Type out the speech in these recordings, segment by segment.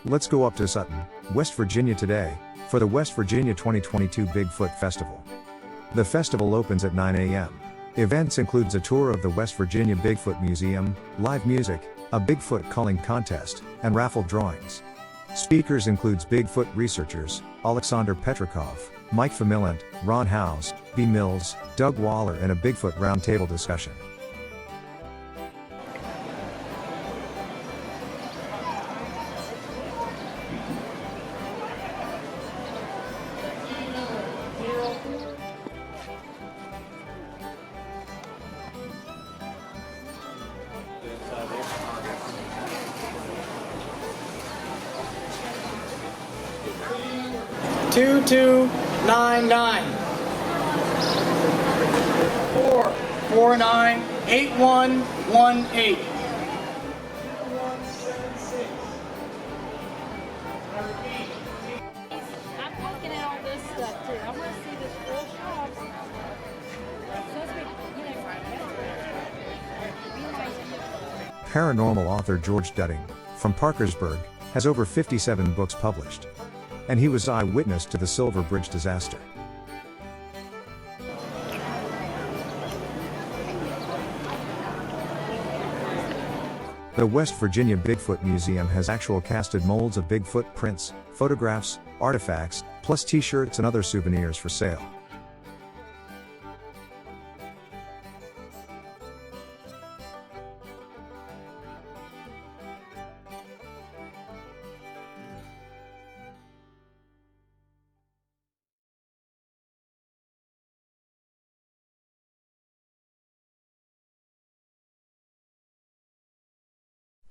Let's go up to Sutton, West Virginia today, for the West Virginia 2022 Bigfoot Festival. The festival opens at 9 a.m. Events includes a tour of the West Virginia Bigfoot Museum, live music, a Bigfoot calling contest, and raffle drawings. Speakers includes Bigfoot researchers, Alexander Petrikov, Mike Famillant, Ron House, B. Mills, Doug Waller, and a Bigfoot roundtable discussion. Two 299 449 8118. I'm looking at all this stuff too. I want to see this full shops. Paranormal author George Dudding, from Parkersburg, has over 57 books published. And he was eyewitness to the Silver Bridge disaster. The West Virginia Bigfoot Museum has actual casted molds of Bigfoot prints, photographs, artifacts, plus t-shirts and other souvenirs for sale.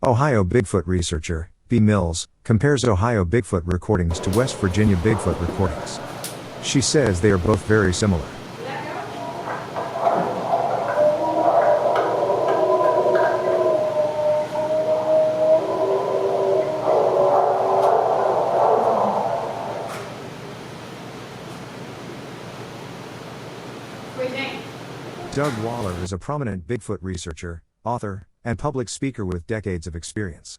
Ohio Bigfoot researcher, B. Mills, compares Ohio Bigfoot recordings to West Virginia Bigfoot recordings. She says they are both very similar. Doug Waller is a prominent Bigfoot researcher, author, and public speaker with decades of experience.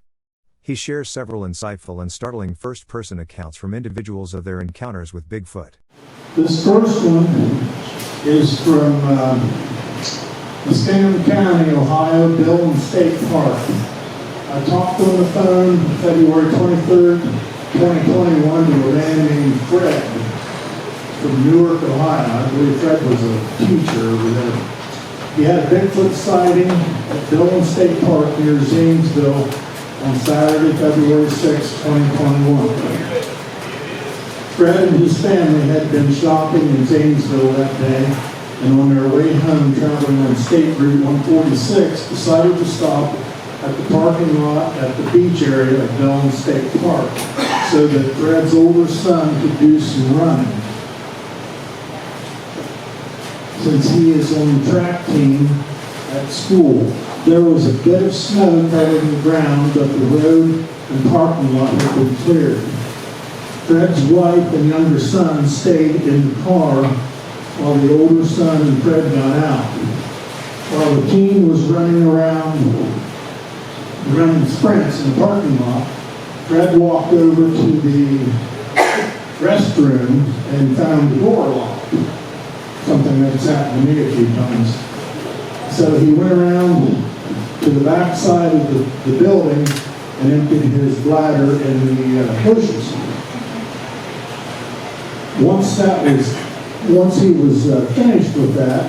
He shares several insightful and startling first-person accounts from individuals of their encounters with Bigfoot. This first one is from Sutton County, Ohio, Dillon State Park. I talked on the phone February 23rd, 2021 to a man named Fred from Newark, Ohio. I believe Fred was a teacher over there. He had a Bigfoot sighting at Dillon State Park near Zanesville on Saturday, February 6, 2021. Fred and his family had been shopping in Zanesville that day, and on their way home traveling on State Route 146 decided to stop at the parking lot at the beach area of Dillon State Park so that Fred's older son could do some running. Since he is on the track team at school, there was a bit of snow covering the ground, but the road and parking lot had been cleared. Fred's wife and younger son stayed in the car while the older son and Fred got out. While the teen was running sprints in the parking lot, Fred walked over to the restroom and found the door locked. Something that's happened to me a few times. So he went around to the back side of the building and emptied his bladder in the bushes. Once he was finished with that,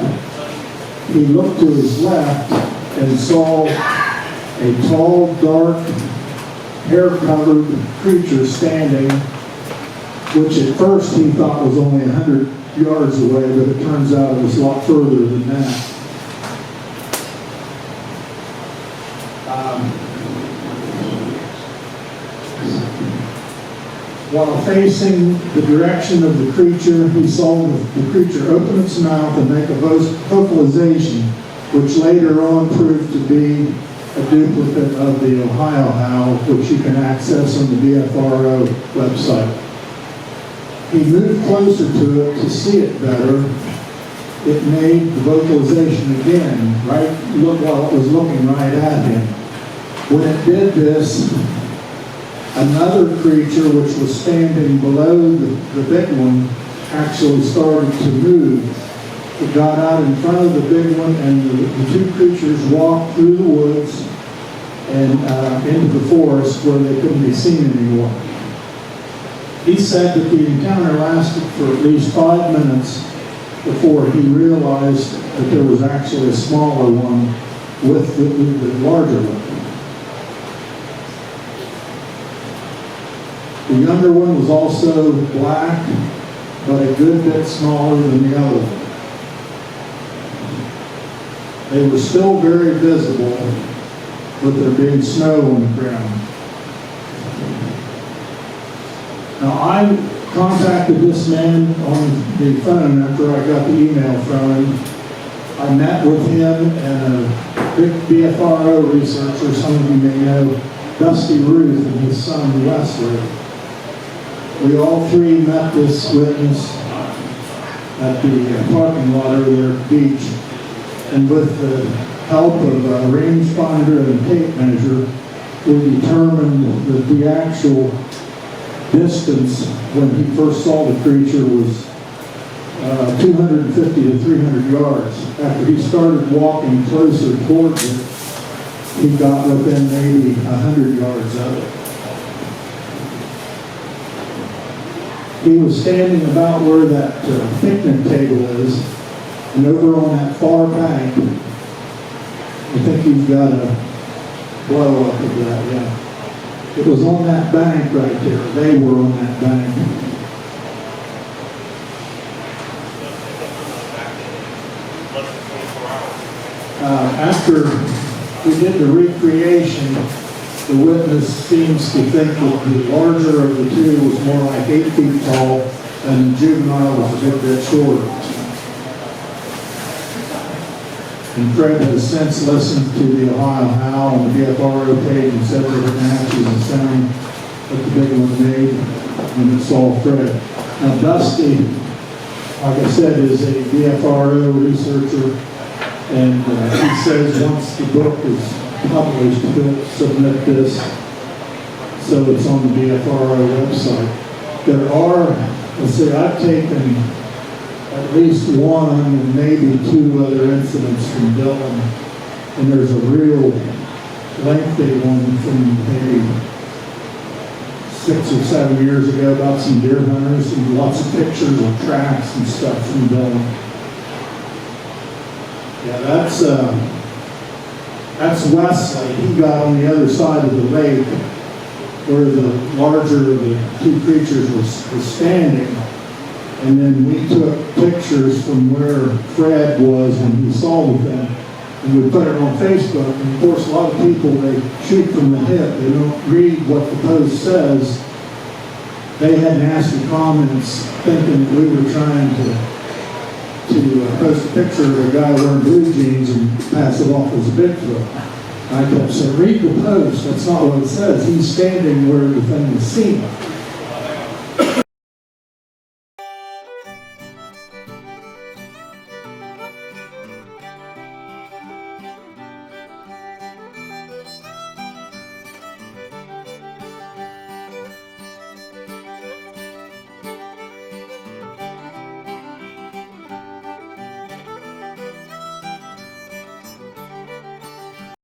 he looked to his left and saw a tall, dark, hair-covered creature standing, which at first he thought was only 100 yards away, but it turns out it was a lot further than that. While facing the direction of the creature, he saw the creature open its mouth and make a vocalization, which later on proved to be a duplicate of the Ohio howl, which you can access on the BFRO website. He moved closer to it to see it better. It made the vocalization again, while it was looking right at him. When it did this, Another creature which was standing below the big one actually started to move. It got out in front of the big one, and the two creatures walked through the woods and into the forest where they couldn't be seen anymore. He said that the encounter lasted for at least 5 minutes before he realized that there was actually a smaller one with the larger one. The younger one was also black, but a good bit smaller than the other one. They were still very visible, with there being snow on the ground. Now, I contacted this man on the phone after I got the email from him. I met with him and a big BFRO researcher, some of you may know, Dusty Ruth, and his son Wesley. We all three met this witness at the parking lot over there at the beach, and with the help of a rangefinder and a tape measure, we determined that the actual distance when he first saw the creature was 250 to 300 yards. After he started walking closer towards it, he got within maybe 100 yards of it. He was standing about where that picnic table is, and over on that far bank, I think he's got a blow up of that, yeah. It was on that bank right there. They were on that bank. After we did the recreation, the witness seems to think that the larger of the two was more like 8 feet tall, and the juvenile was a bit shorter. And Fred has since listened to the Ohio Howl on the BFRO page and said that it matches the sound that the big one made when it saw Fred. Now Dusty, like I said, is a BFRO researcher, and he says once the book is published, he'll submit this so it's on the BFRO website. There are, let's see, I've taken at least one and maybe 2 other incidents from Dillon, and there's a real lengthy one from maybe 6 or 7 years ago about some deer hunters, and lots of pictures of tracks and stuff from Dillon. Yeah, that's Wesley. He got on the other side of the lake where the larger of the 2 creatures was standing. And then we took pictures from where Fred was when he saw the thing, and we put it on Facebook. And of course, a lot of people, they shoot from the hip. They don't read what the post says. They had nasty comments thinking that we were trying to post a picture of a guy wearing blue jeans and pass it off as a Bigfoot. I kept saying, read the post. That's not what it says. He's standing where the thing was seen.